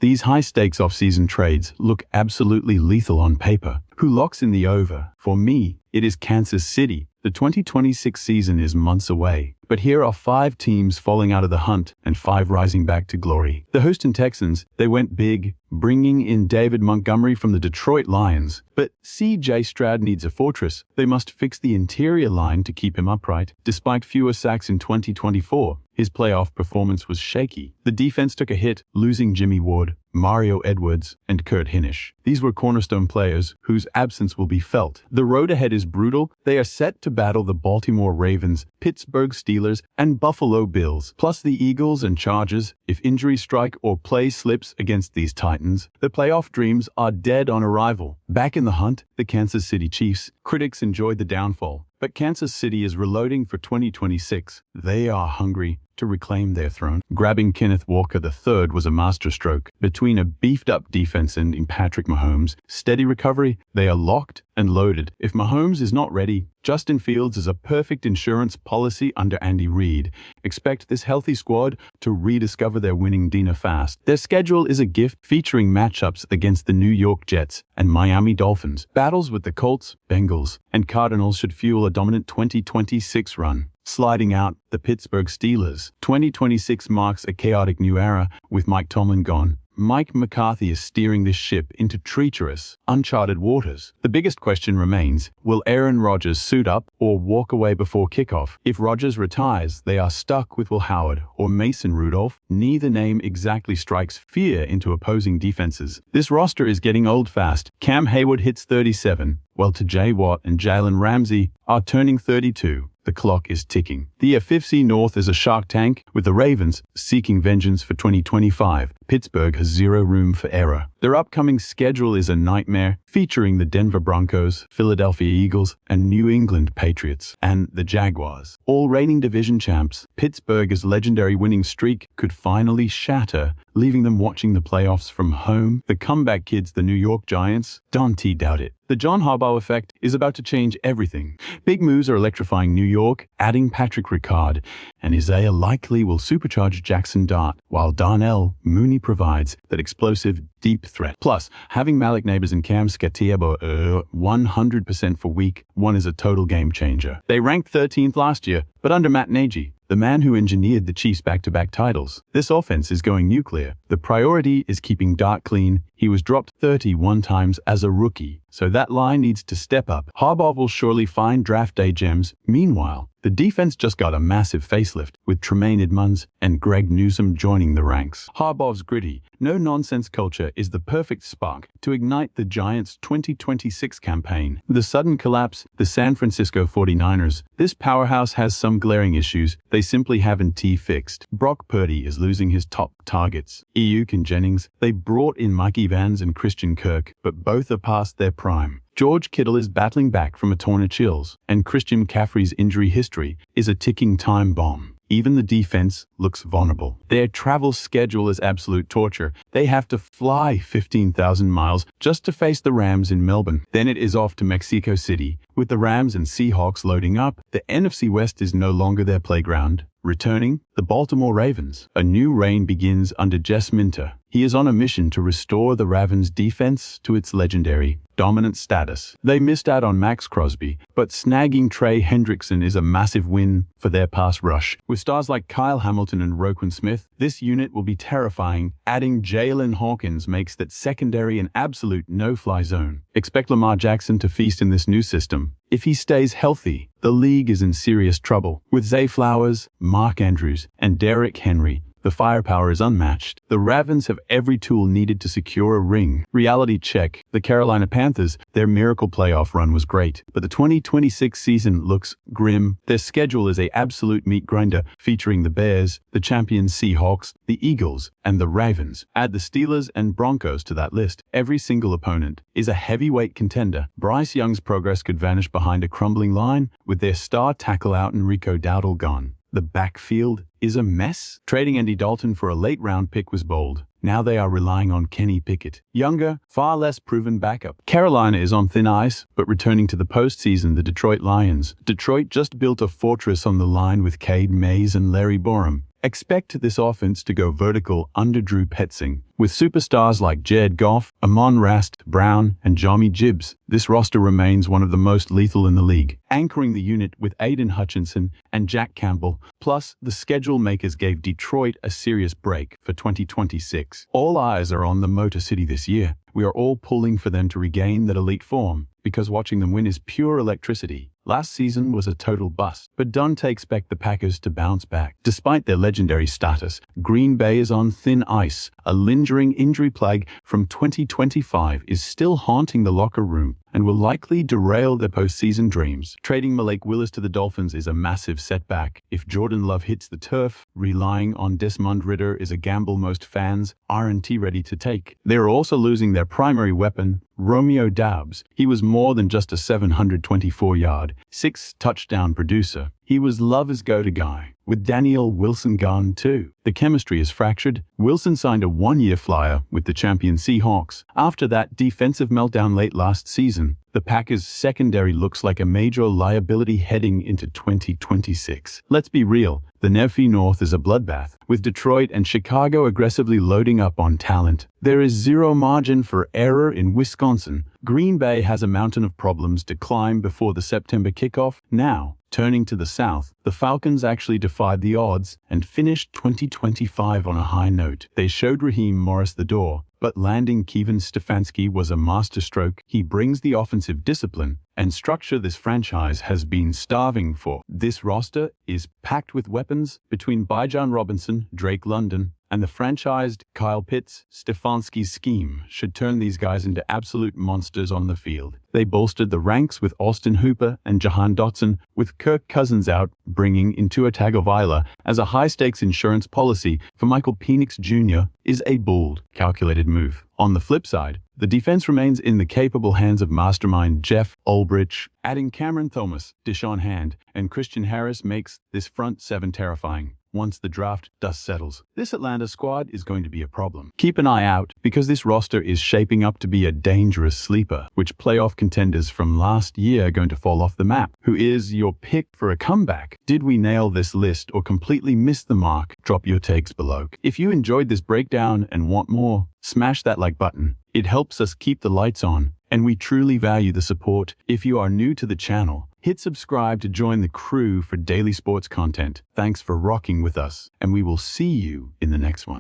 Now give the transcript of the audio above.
These high-stakes off-season trades look absolutely lethal on paper. Who locks in the over? For me, it is Kansas City. The 2026 season is months away, but here are 5 teams falling out of the hunt and 5 rising back to glory. The Houston Texans, they went big, bringing in David Montgomery from the Detroit Lions. But CJ Stroud needs a fortress. They must fix the interior line to keep him upright. Despite fewer sacks in 2024, his playoff performance was shaky. The defense took a hit, losing Jimmy Ward, Mario Edwards, and Kurt Hinish. These were cornerstone players whose absence will be felt. The road ahead is brutal. They are set to battle the Baltimore Ravens, Pittsburgh Steelers, and Buffalo Bills, plus the Eagles and Chargers. If injuries strike or play slips against these Titans, the playoff dreams are dead on arrival. Back in the hunt, the Kansas City Chiefs. Critics enjoyed the downfall, but Kansas City is reloading for 2026. They are hungry to reclaim their throne. Grabbing Kenneth Walker III was a masterstroke. Between a beefed-up defense and Patrick Mahomes' steady recovery, they are locked and loaded. If Mahomes is not ready, Justin Fields is a perfect insurance policy under Andy Reid. Expect this healthy squad to rediscover their winning DNA fast. Their schedule is a gift, featuring matchups against the New York Jets and Miami Dolphins. Battles with the Colts, Bengals, and Cardinals should fuel a dominant 2026 run. Sliding out, the Pittsburgh Steelers. 2026 marks a chaotic new era with Mike Tomlin gone. Mike McCarthy is steering this ship into treacherous, uncharted waters. The biggest question remains, will Aaron Rodgers suit up or walk away before kickoff? If Rodgers retires, they are stuck with Will Howard or Mason Rudolph. Neither name exactly strikes fear into opposing defenses. This roster is getting old fast. Cam Hayward hits 37, while TJ Watt and Jalen Ramsey are turning 32. The clock is ticking. The NFC North is a shark tank, with the Ravens seeking vengeance for 2025. Pittsburgh has zero room for error. Their upcoming schedule is a nightmare, featuring the Denver Broncos, Philadelphia Eagles, and New England Patriots, and the Jaguars. All reigning division champs, Pittsburgh's legendary winning streak could finally shatter, leaving them watching the playoffs from home. The comeback kids, the New York Giants, don't doubt it. The John Harbaugh effect is about to change everything. Big moves are electrifying New York, adding Patrick Ricard, and Isaiah likely will supercharge Jackson Dart, while Darnell Mooney provides that explosive, deep threat. Plus, having Malik Neighbors and Cam Skatiebo 100% for week 1 is a total game changer. They ranked 13th last year, but under Matt Nagy, the man who engineered the Chiefs' back-to-back titles. This offense is going nuclear. The priority is keeping Dart clean. He was dropped 31 times as a rookie, so that line needs to step up. Harbaugh will surely find draft day gems. Meanwhile, the defense just got a massive facelift, with Tremaine Edmunds and Greg Newsome joining the ranks. Harbaugh's gritty, no-nonsense culture is the perfect spark to ignite the Giants' 2026 campaign. The sudden collapse, the San Francisco 49ers. This powerhouse has some glaring issues they simply haven't fixed. Brock Purdy is losing his top targets. Euken Jennings, they brought in Mike Evans and Christian Kirk, but both are past their prime. George Kittle is battling back from a torn Achilles, and Christian McCaffrey's injury history is a ticking time bomb. Even the defense looks vulnerable. Their travel schedule is absolute torture. They have to fly 15,000 miles just to face the Rams in Melbourne. Then it is off to Mexico City, with the Rams and Seahawks loading up. The NFC West is no longer their playground. Returning, the Baltimore Ravens. A new reign begins under Jess Minter. He is on a mission to restore the Ravens' defense to its legendary, dominant status. They missed out on Max Crosby, but snagging Trey Hendrickson is a massive win for their pass rush. With stars like Kyle Hamilton and Roquan Smith, this unit will be terrifying. Adding Jalen Hawkins makes that secondary an absolute no-fly zone. Expect Lamar Jackson to feast in this new system. If he stays healthy, the league is in serious trouble. With Zay Flowers, Mark Andrews, and Derrick Henry, the firepower is unmatched. The Ravens have every tool needed to secure a ring. Reality check. The Carolina Panthers, their miracle playoff run was great, but the 2026 season looks grim. Their schedule is an absolute meat grinder, featuring the Bears, the champion Seahawks, the Eagles, and the Ravens. Add the Steelers and Broncos to that list. Every single opponent is a heavyweight contender. Bryce Young's progress could vanish behind a crumbling line, with their star tackle out and Rico Dowdle gone. The backfield is a mess. Trading Andy Dalton for a late-round pick was bold. Now they are relying on Kenny Pickett, younger, far less proven backup. Carolina is on thin ice, but returning to the postseason, the Detroit Lions. Detroit just built a fortress on the line with Cade Mays and Larry Borum. Expect this offense to go vertical under Drew Petzing. With superstars like Jared Goff, Amon-Ra St. Brown, and Jahmyr Gibbs, this roster remains one of the most lethal in the league, anchoring the unit with Aiden Hutchinson and Jack Campbell. Plus, the schedule makers gave Detroit a serious break for 2026. All eyes are on the Motor City this year. We are all pulling for them to regain that elite form, because watching them win is pure electricity. Last season was a total bust, but don't expect the Packers to bounce back. Despite their legendary status, Green Bay is on thin ice. A lingering injury plague from 2025 is still haunting the locker room and will likely derail their postseason dreams. Trading Malik Willis to the Dolphins is a massive setback. If Jordan Love hits the turf, relying on Desmond Ridder is a gamble most fans aren't ready to take. They are also losing their primary weapon, Romeo Doubs. He was more than just a 724-yard, 6-touchdown producer. He was Love's go-to guy. With Daniel Wilson gone too, the chemistry is fractured. Wilson signed a one-year flyer with the champion Seahawks. After that defensive meltdown late last season, the Packers' secondary looks like a major liability heading into 2026. Let's be real, the NFC North is a bloodbath. With Detroit and Chicago aggressively loading up on talent, there is zero margin for error in Wisconsin. Green Bay has a mountain of problems to climb before the September kickoff. Now, turning to the South, the Falcons actually defied the odds and finished 2025 on a high note. They showed Raheem Morris the door, but landing Kevin Stefanski was a masterstroke. He brings the offensive discipline and structure this franchise has been starving for. This roster is packed with weapons between Bijan Robinson, Drake London, and the franchised Kyle Pitts. Stefanski's scheme should turn these guys into absolute monsters on the field. They bolstered the ranks with Austin Hooper and Jahan Dotson, with Kirk Cousins out, bringing in Tua Tagovailoa as a high-stakes insurance policy for Michael Penix Jr. is a bold, calculated move. On the flip side, the defense remains in the capable hands of mastermind Jeff Ulbrich. Adding Cameron Thomas, Deshaun Hand, and Christian Harris makes this front seven terrifying. Once the draft dust settles, this Atlanta squad is going to be a problem. Keep an eye out, because this roster is shaping up to be a dangerous sleeper. Which playoff contenders from last year are going to fall off the map? Who is your pick for a comeback? Did we nail this list or completely miss the mark? Drop your takes below. If you enjoyed this breakdown and want more, smash that like button. It helps us keep the lights on, and we truly value the support. If you are new to the channel, hit subscribe to join the crew for daily sports content. Thanks for rocking with us, and we will see you in the next one.